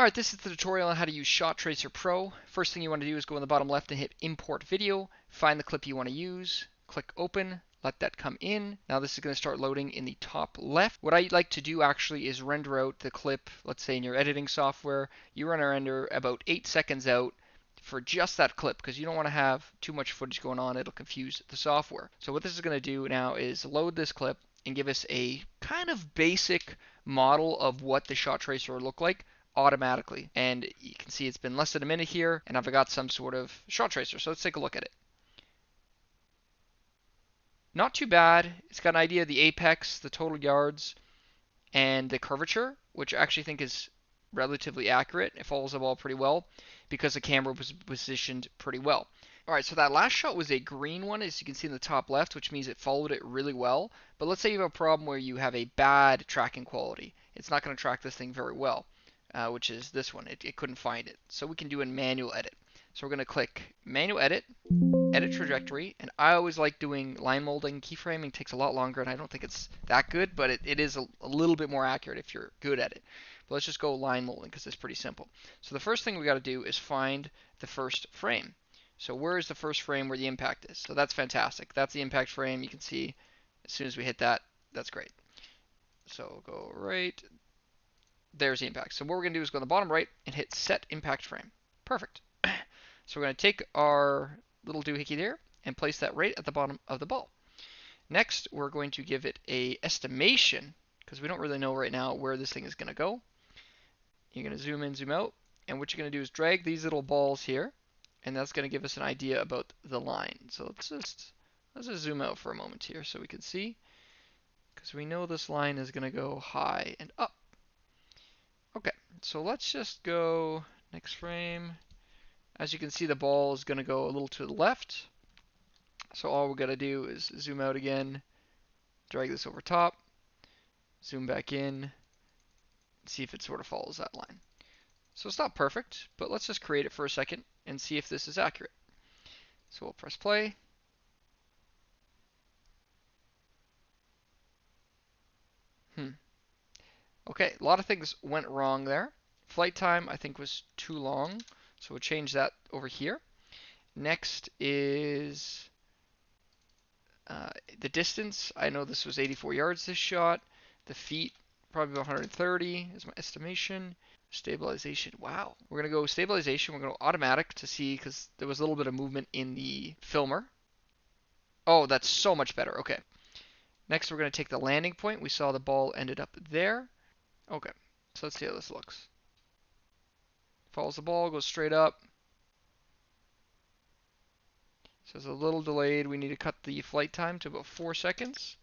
Alright, this is the tutorial on how to use Shot Tracer Pro. First thing you want to do is go in the bottom left and hit Import Video, find the clip you want to use, click Open, let that come in. Now this is going to start loading in the top left. What I like to do actually is render out the clip, let's say in your editing software, you run a render about 8 seconds out for just that clip because you don't want to have too much footage going on, it'll confuse the software. So what this is going to do now is load this clip and give us a kind of basic model of what the Shot Tracer will look like automatically. And you can see it's been less than a minute here, and I've got some sort of shot tracer. So let's take a look at it. Not too bad. It's got an idea of the apex, the total yards, and the curvature, which I actually think is relatively accurate. It follows the ball pretty well because the camera was positioned pretty well. Alright, so that last shot was a green one, as you can see in the top left, which means it followed it really well. But let's say you have a problem where you have a bad tracking quality. It's not going to track this thing very well. Which is this one. It couldn't find it. So we can do a manual edit. So we're going to click manual edit, edit trajectory, and I always like doing line molding. Keyframing takes a lot longer, and I don't think it's that good, but it is a little bit more accurate if you're good at it. But let's just go line molding because it's pretty simple. So the first thing we got to do is find the first frame. So where is the first frame where the impact is? So that's fantastic. That's the impact frame. You can see as soon as we hit that, that's great. So we'll go right. There's the impact. So what we're going to do is go on the bottom right and hit set impact frame. Perfect. So we're going to take our little doohickey there and place that right at the bottom of the ball. Next, we're going to give it a estimation because we don't really know right now where this thing is going to go. You're going to zoom in, zoom out, and what you're going to do is drag these little balls here, and that's going to give us an idea about the line. So let's just zoom out for a moment here so we can see, because we know this line is going to go high and up. Okay, so let's just go next frame. As you can see, the ball is going to go a little to the left. So all we're going to do is zoom out again, drag this over top, zoom back in, see if it sort of follows that line. So it's not perfect, but let's just create it for a second and see if this is accurate. So we'll press play. Okay, a lot of things went wrong there. Flight time, I think, was too long, so we'll change that over here. Next is the distance. I know this was 84 yards, this shot. The feet, probably about 130 is my estimation. Stabilization, wow. We're going to go stabilization. We're going to go automatic to see, because there was a little bit of movement in the filmer. Oh, that's so much better. Okay. Next, we're going to take the landing point. We saw the ball ended up there. Okay, so let's see how this looks. Follows the ball, goes straight up. So it's a little delayed. We need to cut the flight time to about 4 seconds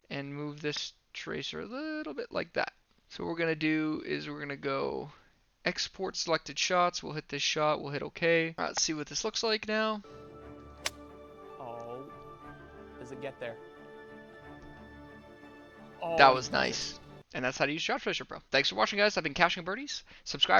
and move this tracer a little bit like that. So what we're going to do is we're going to go export selected shots. We'll hit this shot. We'll hit OK. All right, let's see what this looks like now. Oh, does it get there? Oh, that was nice. And that's how to use Shot Tracer Pro. Thanks for watching, guys. I've been Caching Birdies. Subscribe.